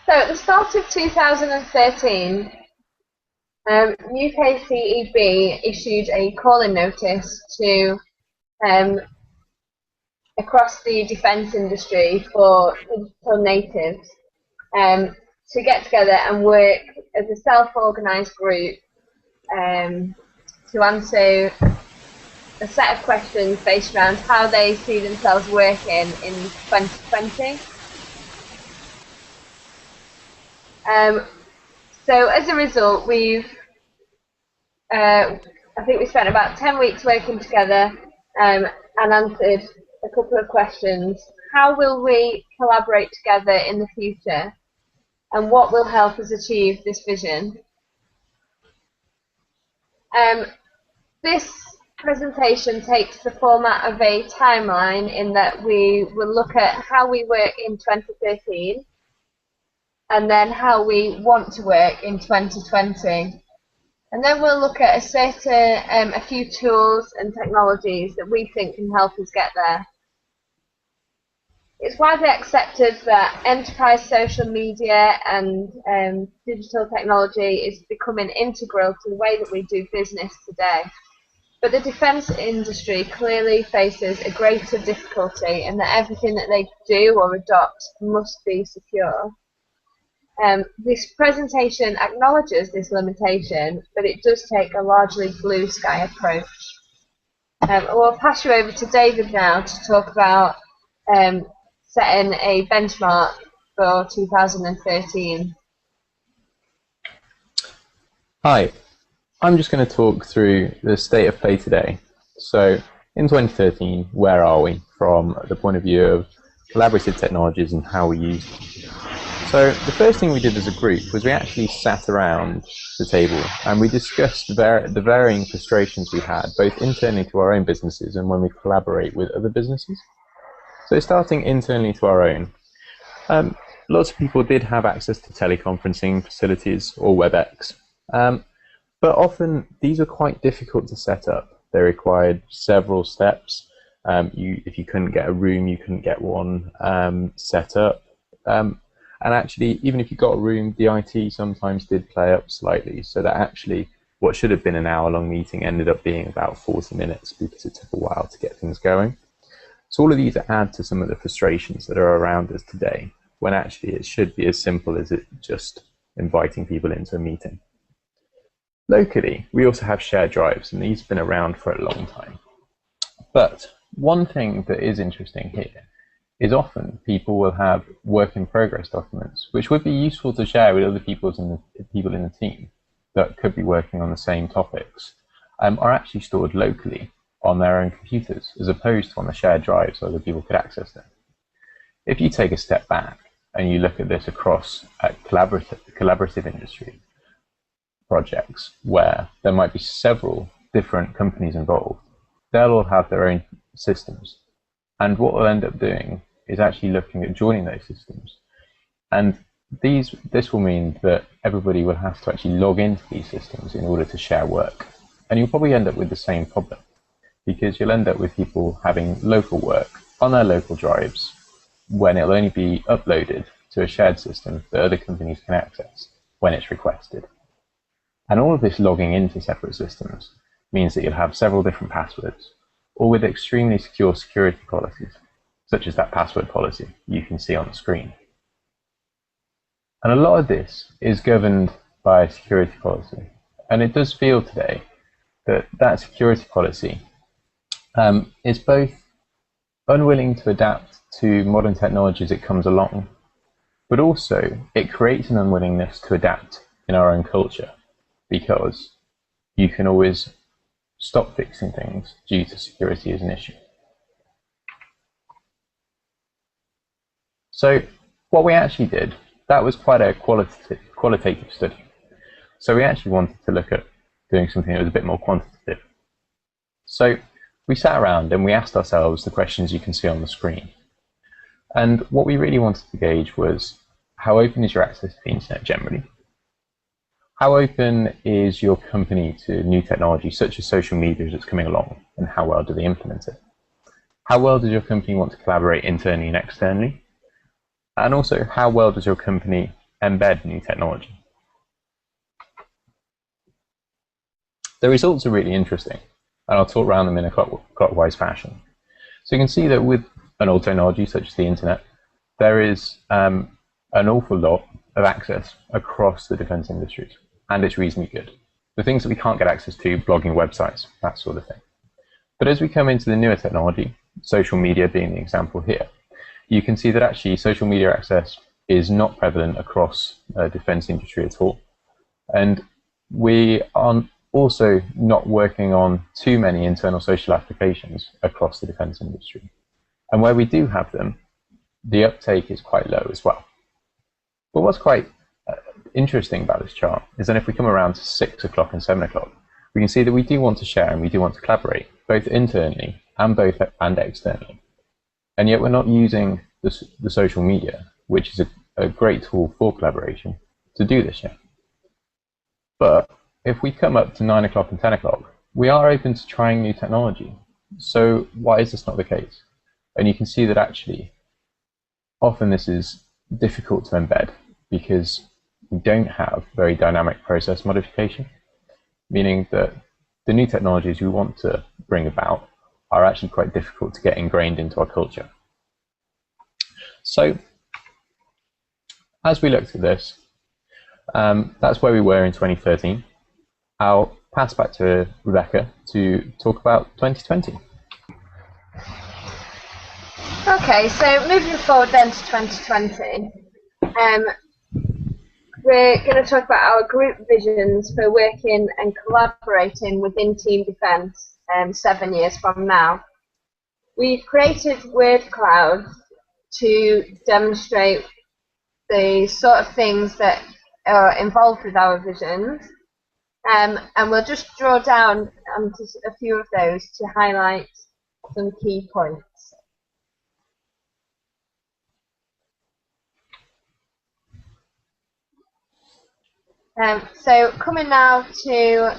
So at the start of 2013, UKCEB issued a calling notice to across the defence industry for digital natives to get together and work as a self-organised group to answer a set of questions based around how they see themselves working in 2020. So as a result, I think we spent about 10 weeks working together and answered a couple of questions. How will we collaborate together in the future? And what will help us achieve this vision? This presentation takes the format of a timeline in that we will look at how we work in 2013 and then how we want to work in 2020. And then we'll look at a few tools and technologies that we think can help us get there. It's widely accepted that enterprise social media and digital technology is becoming integral to the way that we do business today. But the defence industry clearly faces a greater difficulty in that everything that they do or adopt must be secure. This presentation acknowledges this limitation, but it does take a largely blue sky approach. We'll pass you over to David now to talk about setting a benchmark for 2013. Hi, I'm just going to talk through the state of play today. So in 2013, where are we from the point of view of collaborative technologies and how we use them? So the first thing we did as a group was we actually sat around the table and we discussed the varying frustrations we had, both internally to our own businesses and when we collaborate with other businesses. So starting internally to our own, lots of people did have access to teleconferencing facilities or WebEx, but often these are quite difficult to set up. They required several steps. If you couldn't get a room, you couldn't get one set up. And actually, even if you got a room, the IT sometimes did play up slightly, so that actually what should have been an hour-long meeting ended up being about 40 minutes because it took a while to get things going. So all of these add to some of the frustrations that are around us today, when actually it should be as simple as it just inviting people into a meeting. Locally, we also have shared drives, and these have been around for a long time. But one thing that is interesting here is often people will have work-in-progress documents, which would be useful to share with other people in the team that could be working on the same topics, are actually stored locally on their own computers, as opposed to on the shared drive so other people could access them. If you take a step back and you look at this across collaborative industry projects where there might be several different companies involved, they'll all have their own systems. And what we'll end up doing is actually looking at joining those systems. And this will mean that everybody will have to actually log into these systems in order to share work. And you'll probably end up with the same problem, because you'll end up with people having local work on their local drives when it'll only be uploaded to a shared system that other companies can access when it's requested. And all of this logging into separate systems means that you'll have several different passwords, or with extremely secure security policies, such as that password policy you can see on the screen. And a lot of this is governed by a security policy. And it does feel today that that security policy is both unwilling to adapt to modern technology as it comes along, but also it creates an unwillingness to adapt in our own culture, because you can always stop fixing things due to security as an issue. So what we actually did, that was quite a qualitative study. So we actually wanted to look at doing something that was a bit more quantitative. So we sat around and we asked ourselves the questions you can see on the screen. And what we really wanted to gauge was, how open is your access to the internet generally? How open is your company to new technology such as social media that's coming along, and how well do they implement it? How well does your company want to collaborate internally and externally? And also, how well does your company embed new technology. The results are really interesting, and I'll talk around them in a clockwise fashion. So you can see that with an old technology such as the internet, there is an awful lot of access across the defense industries, and it's reasonably good. The things that we can't get access to, blogging websites, that sort of thing. But as we come into the newer technology, social media being the example here, you can see that actually social media access is not prevalent across the defense industry at all. And we are also not working on too many internal social applications across the defense industry. And where we do have them, the uptake is quite low as well. But what's quite interesting about this chart is that if we come around to 6 o'clock and 7 o'clock, we can see that we do want to share and we do want to collaborate, both internally and externally. And yet we're not using the social media, which is a great tool for collaboration, to do this yet. But if we come up to 9 o'clock and 10 o'clock, we are open to trying new technology. So why is this not the case? And you can see that actually, often this is difficult to embed because we don't have very dynamic process modification, meaning that the new technologies we want to bring about are actually quite difficult to get ingrained into our culture. So as we looked at this, that's where we were in 2013. I'll pass back to Rebecca to talk about 2020. Okay, so moving forward then to 2020, we're going to talk about our group visions for working and collaborating within Team Defence 7 years from now. We've created word clouds to demonstrate the sort of things that are involved with our visions. And we'll just draw down onto a few of those to highlight some key points. So coming now to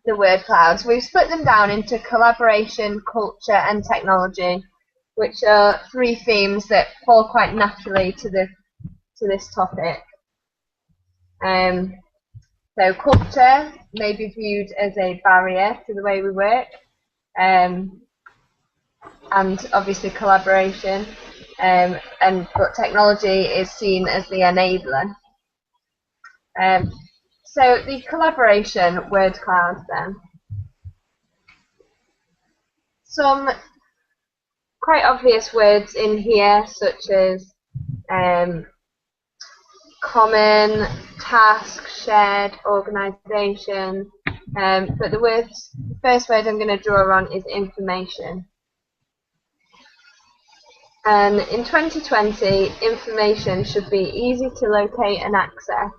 the word clouds, we've split them down into collaboration, culture and technology, which are 3 themes that fall quite naturally to this topic. So culture may be viewed as a barrier to the way we work, and obviously collaboration, but technology is seen as the enabler. So the collaboration word cloud then. Some quite obvious words in here, such as common, task, shared, organisation, but the first word I'm going to draw on is information. And in 2020, information should be easy to locate and access.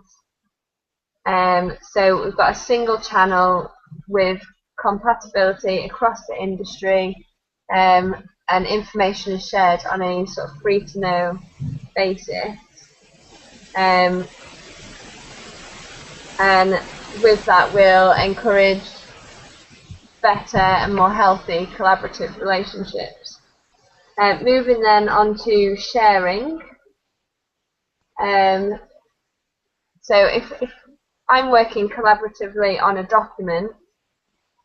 So we've got a single channel with compatibility across the industry, and information is shared on a sort of free-to-know basis. And with that, we'll encourage better and more healthy collaborative relationships. Moving then on to sharing. So if I'm working collaboratively on a document,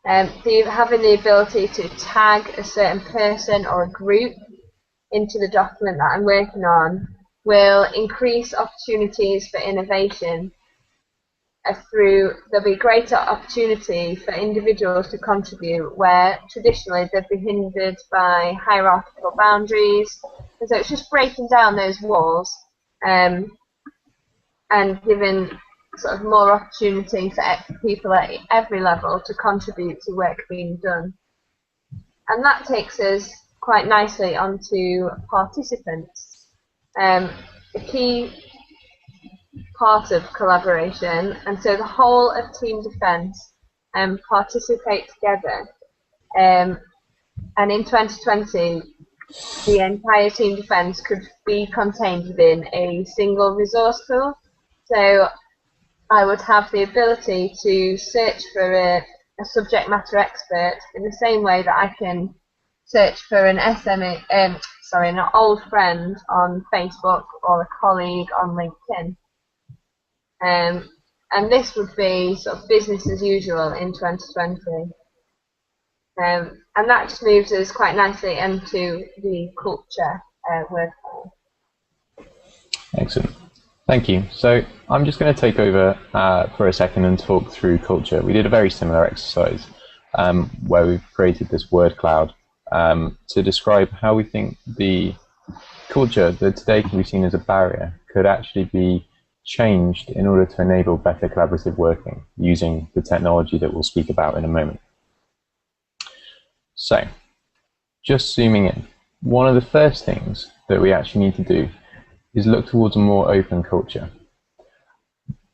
having the ability to tag a certain person or a group into the document that I'm working on will increase opportunities for innovation. There'll be greater opportunity for individuals to contribute where traditionally they'd be hindered by hierarchical boundaries. And so it's just breaking down those walls and giving sort of more opportunity for people at every level to contribute to work being done. And that takes us quite nicely onto participants. A key part of collaboration, and so the whole of Team Defence participate together. And in 2020, the entire Team Defence could be contained within a single resource tool. So I would have the ability to search for a subject matter expert in the same way that I can search for an an old friend on Facebook or a colleague on LinkedIn. and this would be sort of business as usual in 2020. And that just moves us quite nicely into the culture workflow. Excellent. Thank you. So I'm just going to take over for a second and talk through culture. We did a very similar exercise where we've created this word cloud to describe how we think the culture that today can be seen as a barrier could actually be changed in order to enable better collaborative working using the technology that we'll speak about in a moment. So, just zooming in, one of the first things that we actually need to do is look towards a more open culture.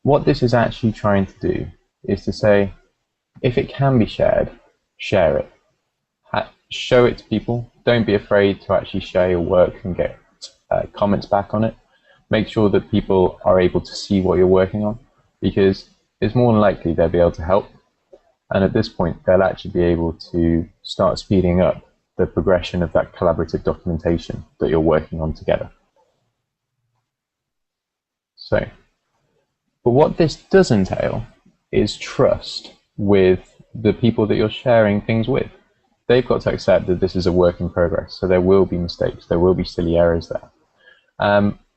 What this is actually trying to do is to say, if it can be shared, share it. Show it to people. Don't be afraid to actually share your work and get comments back on it. Make sure that people are able to see what you're working on, because it's more than likely they'll be able to help. And at this point, they'll actually be able to start speeding up the progression of that collaborative documentation that you're working on together. So, but what this does entail is trust with the people that you're sharing things with. They've got to accept that this is a work in progress, so there will be mistakes, there will be silly errors there.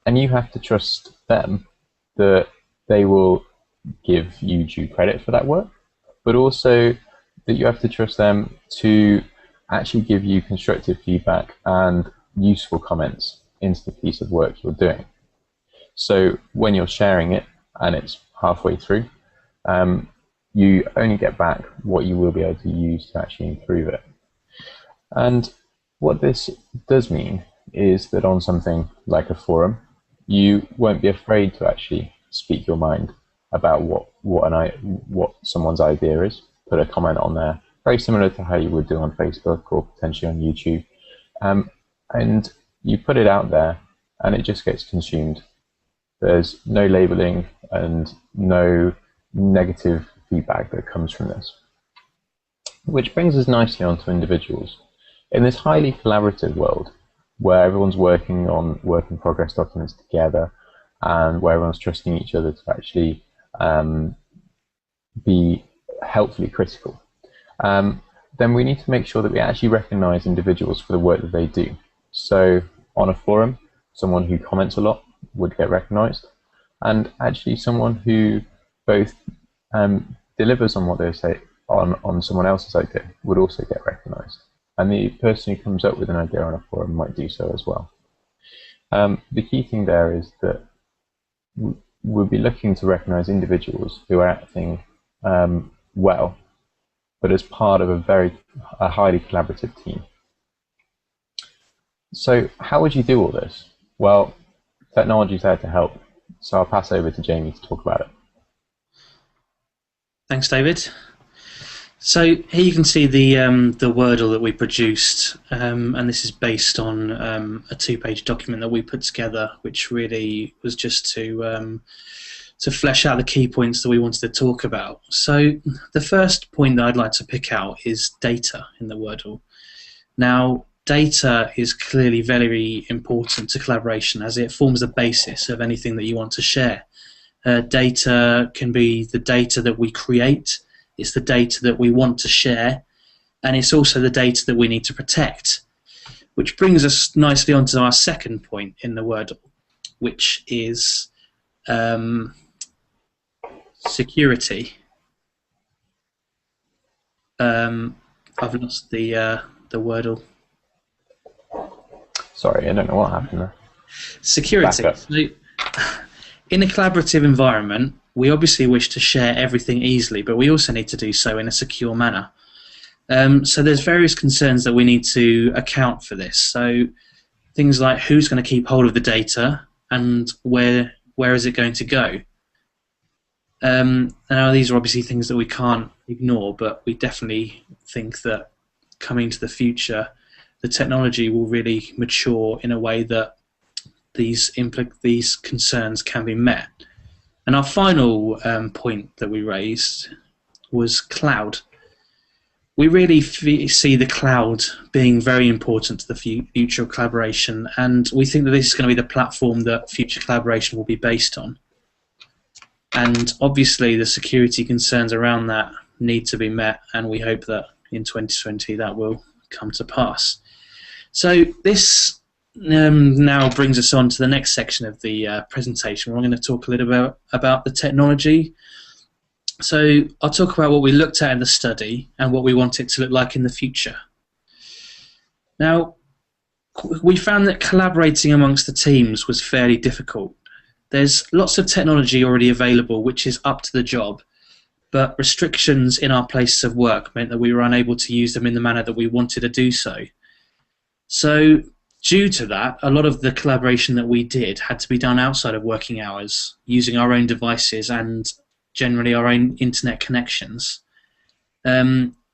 And you have to trust them that they will give you due credit for that work, but also that you have to trust them to actually give you constructive feedback and useful comments into the piece of work you're doing. So when you're sharing it and it's halfway through, you only get back what you will be able to use to actually improve it. And what this does mean is that on something like a forum, you won't be afraid to actually speak your mind about what someone's idea is. Put a comment on there, very similar to how you would do on Facebook or potentially on YouTube. And you put it out there and it just gets consumed. There's no labeling and no negative feedback that comes from this. Which brings us nicely onto individuals. In this highly collaborative world, where everyone's working on work in progress documents together and where everyone's trusting each other to actually be helpfully critical, then we need to make sure that we actually recognize individuals for the work that they do. So on a forum, someone who comments a lot would get recognized, and actually someone who both delivers on what they say on someone else's idea would also get recognized. And the person who comes up with an idea on a forum might do so as well. The key thing there is that we'll be looking to recognize individuals who are acting well, but as part of a highly collaborative team. So how would you do all this? Well, technology's there to help. So I'll pass over to Jamie to talk about it. Thanks, David. So here you can see the Wordle that we produced, and this is based on a two-page document that we put together, which really was just to flesh out the key points that we wanted to talk about. So the first point that I'd like to pick out is data in the Wordle. Now, data is clearly very important to collaboration as it forms the basis of anything that you want to share. Data can be the data that we create, it's the data that we want to share, and it's also the data that we need to protect. Which brings us nicely onto our second point in the Wordle, which is security. I've lost the Wordle. Sorry, I don't know what happened there. Security. So, in a collaborative environment, we obviously wish to share everything easily, but we also need to do so in a secure manner. So there's various concerns that we need to account for this. So things like who's going to keep hold of the data and where is it going to go? Now these are obviously things that we can't ignore, but we definitely think that coming to the future, the technology will really mature in a way that these concerns can be met. And our final point that we raised was cloud. We really see the cloud being very important to the future of collaboration, and we think that this is going to be the platform that future collaboration will be based on. And obviously the security concerns around that need to be met, and we hope that in 2020 that will come to pass. So this now brings us on to the next section of the presentation, where I'm going to talk a little bit about the technology. So I'll talk about what we looked at in the study and what we want it to look like in the future. Now, we found that collaborating amongst the teams was fairly difficult. There's lots of technology already available which is up to the job, but restrictions in our places of work meant that we were unable to use them in the manner that we wanted to do so. So due to that, a lot of the collaboration that we did had to be done outside of working hours, using our own devices and generally our own internet connections.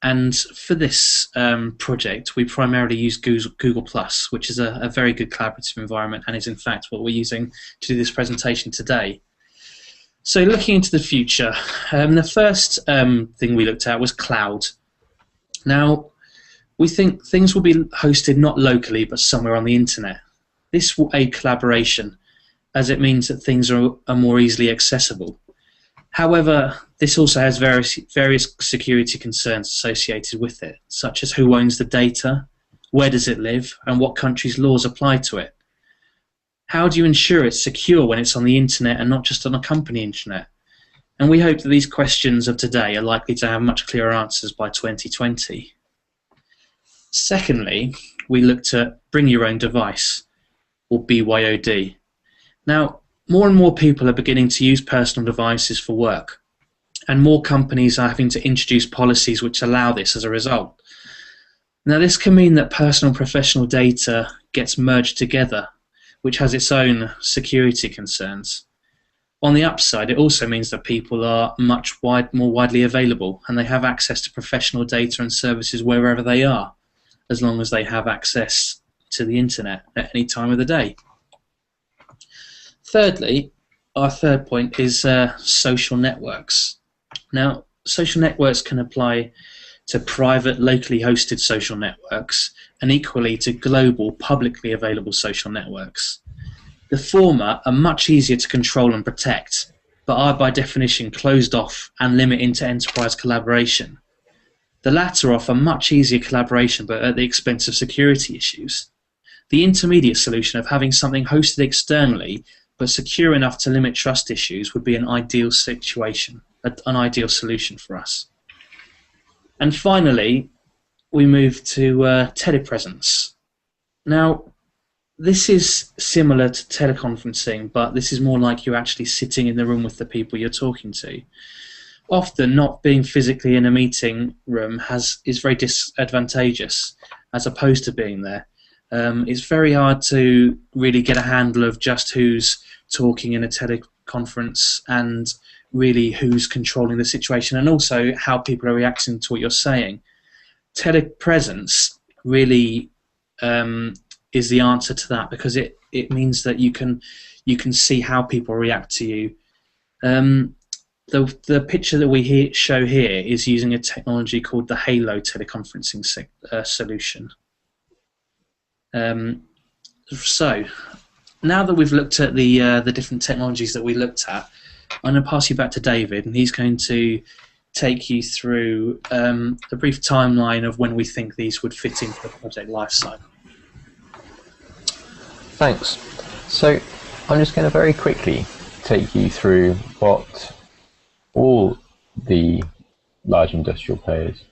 And for this project, we primarily use Google+, which is a very good collaborative environment and is in fact what we're using to do this presentation today. So looking into the future, the first thing we looked at was cloud. Now, we think things will be hosted not locally but somewhere on the internet. This will aid collaboration, as it means that things are more easily accessible. However, this also has various security concerns associated with it, such as who owns the data, where does it live, and what countries' laws apply to it. How do you ensure it's secure when it's on the internet and not just on a company internet? And we hope that these questions of today are likely to have much clearer answers by 2020. Secondly, we looked at Bring Your Own Device, or BYOD. Now, more and more people are beginning to use personal devices for work, and more companies are having to introduce policies which allow this as a result. Now, this can mean that personal and professional data gets merged together, which has its own security concerns. On the upside, it also means that people are much more widely available, and they have access to professional data and services wherever they are, as long as they have access to the internet at any time of the day. Thirdly, our third point is social networks. Now, social networks can apply to private, locally hosted social networks, and equally to global, publicly available social networks. The former are much easier to control and protect, but are by definition closed off and limit inter-enterprise collaboration. The latter offer much easier collaboration, but at the expense of security issues. The intermediate solution of having something hosted externally but secure enough to limit trust issues would be an ideal situation, an ideal solution for us. And finally, we move to telepresence. Now, this is similar to teleconferencing, but this is more like you're actually sitting in the room with the people you're talking to. Often, not being physically in a meeting room is very disadvantageous as opposed to being there. It's very hard to really get a handle of just who's talking in a teleconference and really who's controlling the situation, and also how people are reacting to what you're saying. Telepresence really is the answer to that, because it means that you can see how people react to you. The picture that we show here is using a technology called the Halo teleconferencing solution. So now that we've looked at the different technologies that we looked at, I'm going to pass you back to David, and he's going to take you through a brief timeline of when we think these would fit into the project lifecycle. Thanks. So I'm just going to very quickly take you through what all the large industrial players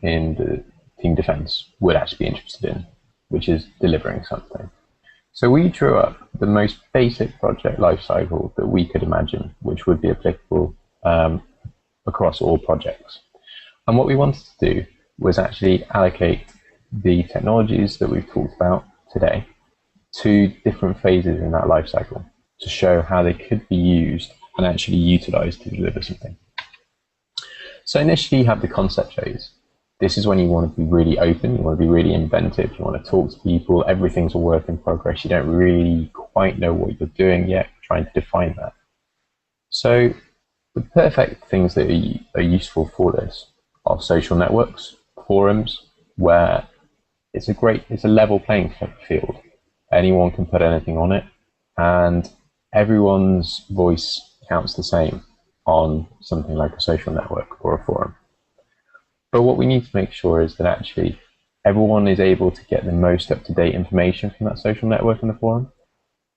in the team defence would actually be interested in, which is delivering something. So we drew up the most basic project lifecycle that we could imagine, which would be applicable across all projects. And what we wanted to do was actually allocate the technologies that we've talked about today to different phases in that lifecycle to show how they could be used and actually utilized to deliver something. So initially you have the concept phase. This is when you want to be really open, you want to be really inventive, you want to talk to people, everything's a work in progress, you don't really quite know what you're doing yet, trying to define that. So the perfect things that are useful for this are social networks, forums, where it's a level playing field. Anyone can put anything on it, and everyone's voice counts the same. on something like a social network or a forum. But what we need to make sure is that actually everyone is able to get the most up-to-date information from that social network and the forum,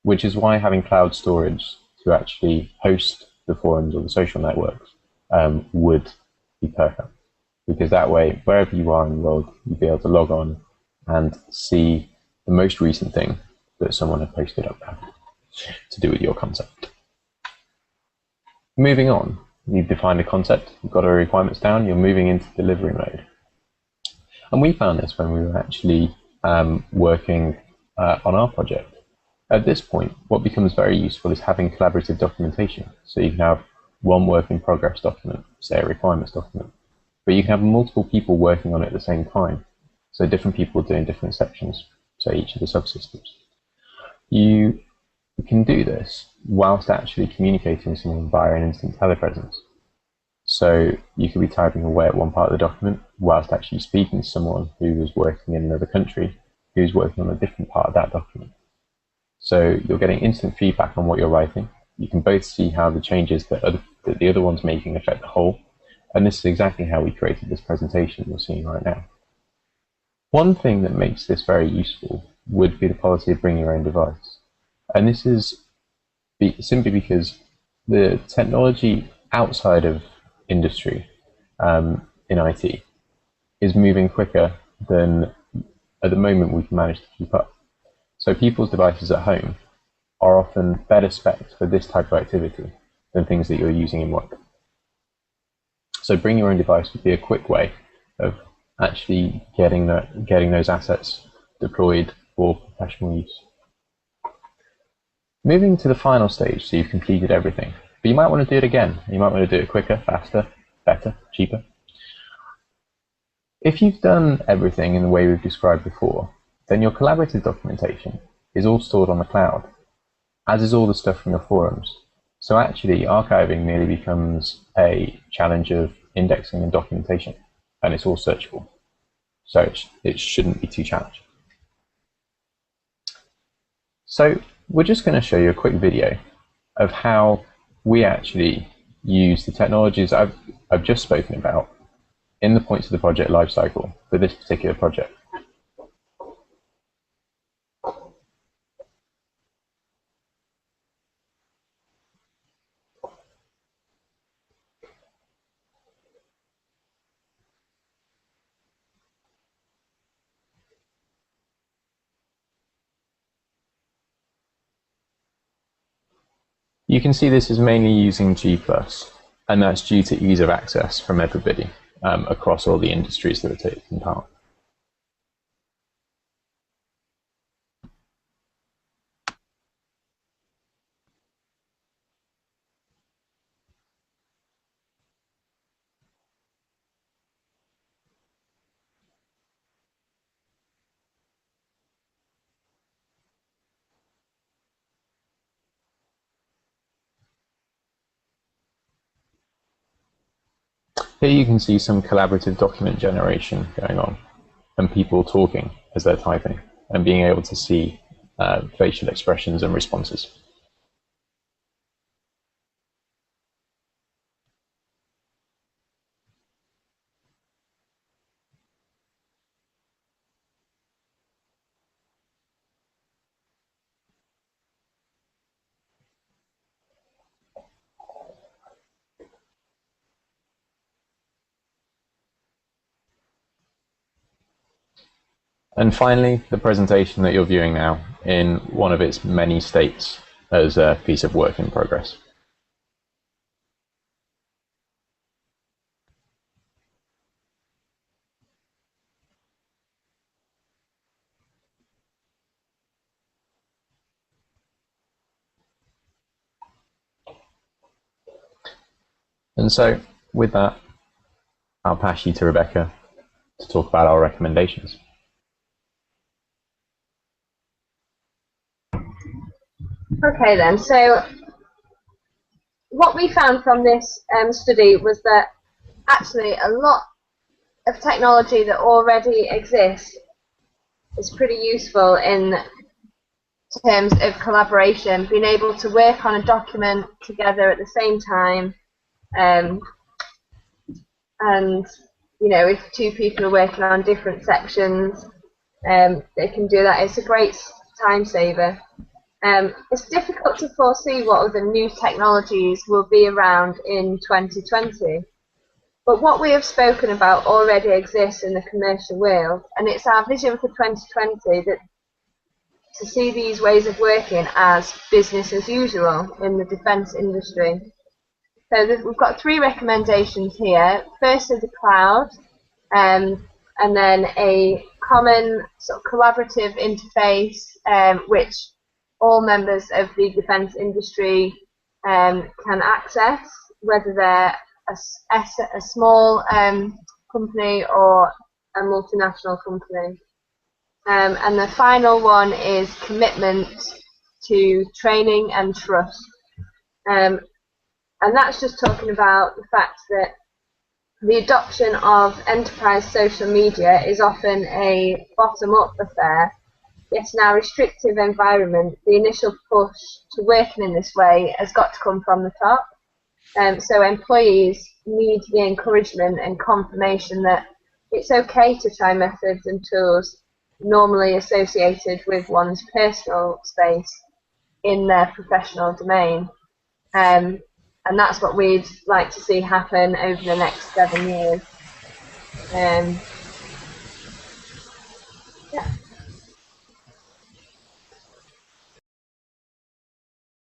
which is why having cloud storage to actually host the forums or the social networks would be perfect. Because that way, wherever you are in the world, you'll be able to log on and see the most recent thing that someone had posted up there to do with your concept. Moving on, you've defined a concept, you've got our requirements down, you're moving into delivery mode. And we found this when we were actually working on our project. At this point, what becomes very useful is having collaborative documentation. So you can have one work in progress document, say a requirements document, but you can have multiple people working on it at the same time. So different people doing different sections, say each of the subsystems. You can do this whilst actually communicating with someone via an instant telepresence. So you could be typing away at one part of the document whilst actually speaking to someone who is working in another country who's working on a different part of that document. So you're getting instant feedback on what you're writing. You can both see how the changes that the other one's making affect the whole. And this is exactly how we created this presentation you're seeing right now. One thing that makes this very useful would be the policy of bring your own device. And this is simply because the technology outside of industry in IT is moving quicker than at the moment we can manage to keep up. So people's devices at home are often better specced for this type of activity than things that you're using in work. So bring your own device would be a quick way of actually getting those assets deployed for professional use. Moving to the final stage, so you've completed everything, but you might want to do it again. You might want to do it quicker, faster, better, cheaper. If you've done everything in the way we've described before, then your collaborative documentation is all stored on the cloud, as is all the stuff from your forums. So actually, archiving merely becomes a challenge of indexing and documentation, and it's all searchable. So it shouldn't be too challenging. So we're just going to show you a quick video of how we actually use the technologies I've just spoken about in the points of the project lifecycle for this particular project. You can see this is mainly using G+, and that's due to ease of access from everybody across all the industries that are taking part. Here you can see some collaborative document generation going on, and people talking as they're typing, and being able to see facial expressions and responses. And finally, the presentation that you're viewing now in one of its many states as a piece of work in progress. And so, with that, I'll pass you to Rebecca to talk about our recommendations. Okay then, so what we found from this study was that actually a lot of technology that already exists is pretty useful in terms of collaboration, being able to work on a document together at the same time And you know, if two people are working on different sections, they can do that. It's a great time saver. It's difficult to foresee what other new technologies will be around in 2020. But what we have spoken about already exists in the commercial world, and it's our vision for 2020 that to see these ways of working as business as usual in the defence industry. So we've got 3 recommendations here. Firstly, the cloud, and then a common sort of collaborative interface which all members of the defence industry can access, whether they're a small company or a multinational company. And the final one is commitment to training and trust. And that's just talking about the fact that the adoption of enterprise social media is often a bottom-up affair. Yet in our restrictive environment, the initial push to working in this way has got to come from the top. So employees need the encouragement and confirmation that it's okay to try methods and tools normally associated with one's personal space in their professional domain. And that's what we'd like to see happen over the next 7 years.